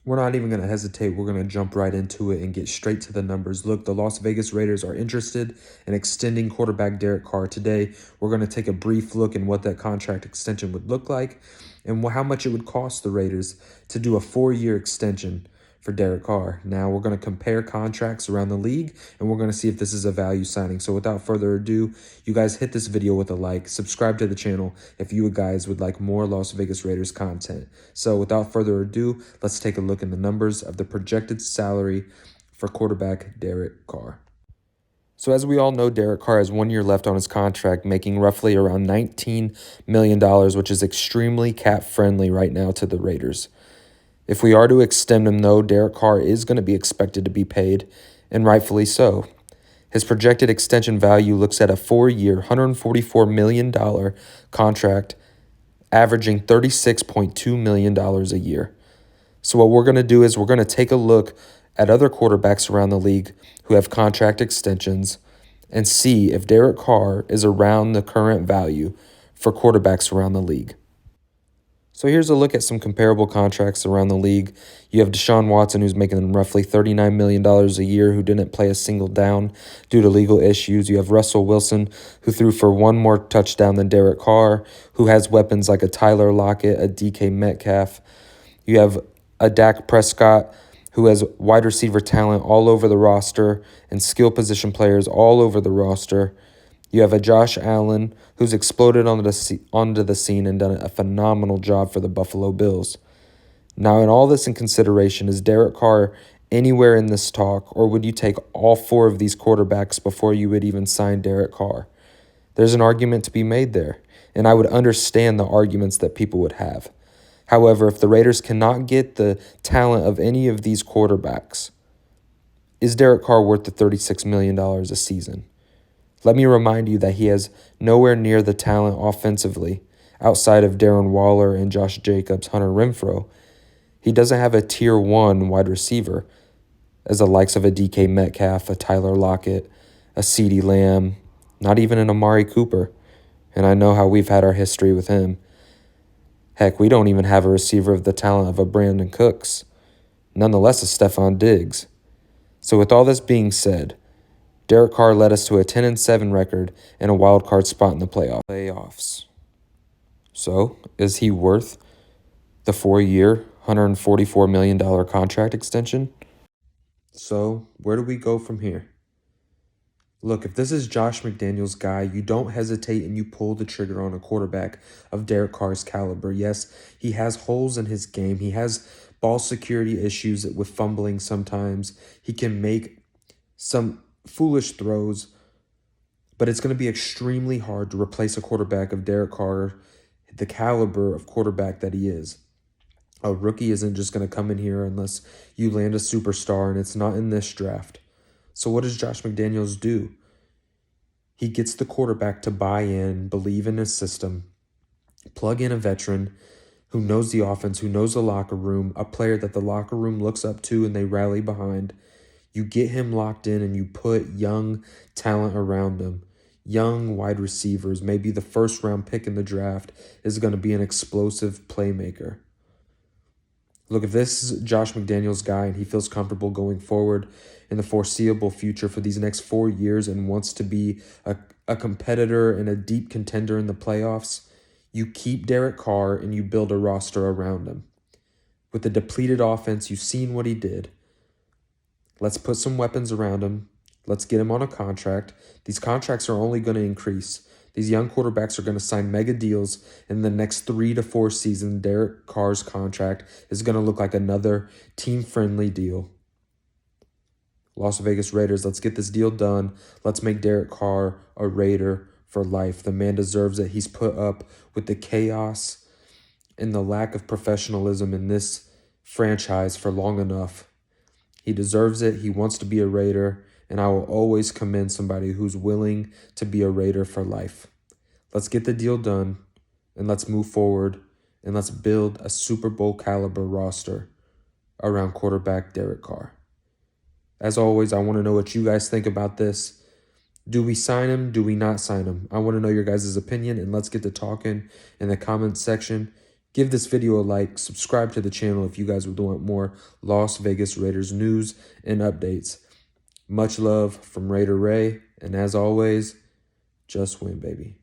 We're not even going to hesitate. We're going to jump right into it and get straight to the numbers. Look, the Las Vegas Raiders are interested in extending quarterback Derek Carr. Today, we're going to take a brief look at what that contract extension would look like and how much it would cost the Raiders to do a 4-year extension for Derek Carr. Now, we're going to compare contracts around the league, and we're going to see if this is a value signing. So without further ado, you guys hit this video with a like, subscribe to the channel if you guys would like more Las Vegas Raiders content. So without further ado, let's take a look in the numbers of the projected salary for quarterback Derek Carr. So as we all know, Derek Carr has 1 year left on his contract, making roughly around $19 million, which is extremely cap-friendly right now to the Raiders. If we are to extend him, though, Derek Carr is going to be expected to be paid, and rightfully so. His projected extension value looks at a 4-year, $144 million contract, averaging $36.2 million a year. So what we're going to do is we're going to take a look at other quarterbacks around the league who have contract extensions and see if Derek Carr is around the current value for quarterbacks around the league. So here's a look at some comparable contracts around the league. You have Deshaun Watson, who's making roughly $39 million a year, who didn't play a single down due to legal issues. You have Russell Wilson, who threw for one more touchdown than Derek Carr, who has weapons like a Tyler Lockett, a DK Metcalf. You have a Dak Prescott, who has wide receiver talent all over the roster and skill position players all over the roster. You have a Josh Allen who's exploded onto the scene and done a phenomenal job for the Buffalo Bills. Now, in all this in consideration, is Derek Carr anywhere in this talk, or would you take all 4 of these quarterbacks before you would even sign Derek Carr? There's an argument to be made there, and I would understand the arguments that people would have. However, if the Raiders cannot get the talent of any of these quarterbacks, is Derek Carr worth the $36 million a season? Let me remind you that he has nowhere near the talent offensively outside of Darren Waller and Josh Jacobs, Hunter Renfrow. He doesn't have a tier 1 wide receiver as the likes of a DK Metcalf, a Tyler Lockett, a CeeDee Lamb, not even an Amari Cooper. And I know how we've had our history with him. Heck, we don't even have a receiver of the talent of a Brandon Cooks, nonetheless a Stephon Diggs. So with all this being said, Derek Carr led us to a 10-7 record and a wild card spot in the playoffs. So, is he worth the 4-year, $144 million contract extension? So, where do we go from here? Look, if this is Josh McDaniels' guy, you don't hesitate and you pull the trigger on a quarterback of Derek Carr's caliber. Yes, he has holes in his game. He has ball security issues with fumbling sometimes. He can make some foolish throws, but it's going to be extremely hard to replace a quarterback of Derek Carr, the caliber of quarterback that he is. A rookie isn't just going to come in here unless you land a superstar, and it's not in this draft. So what does Josh McDaniels do? He gets the quarterback to buy in, believe in his system, plug in a veteran who knows the offense, who knows the locker room, a player that the locker room looks up to and they rally behind. You get him locked in and you put young talent around him, young wide receivers. Maybe the first-round pick in the draft is going to be an explosive playmaker. Look, if this is Josh McDaniels' guy and he feels comfortable going forward in the foreseeable future for these next 4 years and wants to be a competitor and a deep contender in the playoffs, you keep Derek Carr and you build a roster around him. With the depleted offense, you've seen what he did. Let's put some weapons around him. Let's get him on a contract. These contracts are only going to increase. These young quarterbacks are going to sign mega deals. In the next 3 to 4 seasons, Derek Carr's contract is going to look like another team-friendly deal. Las Vegas Raiders, let's get this deal done. Let's make Derek Carr a Raider for life. The man deserves it. He's put up with the chaos and the lack of professionalism in this franchise for long enough. He deserves it. He wants to be a Raider, and I will always commend somebody who's willing to be a Raider for life. Let's get the deal done, and let's move forward, and let's build a Super Bowl caliber roster around quarterback Derek Carr. As always, I want to know what you guys think about this. Do we sign him? Do we not sign him? I want to know your guys' opinion, and let's get to talking in the comments section. Give this video a like, subscribe to the channel if you guys would want more Las Vegas Raiders news and updates. Much love from Raider Ray, and as always, just win, baby.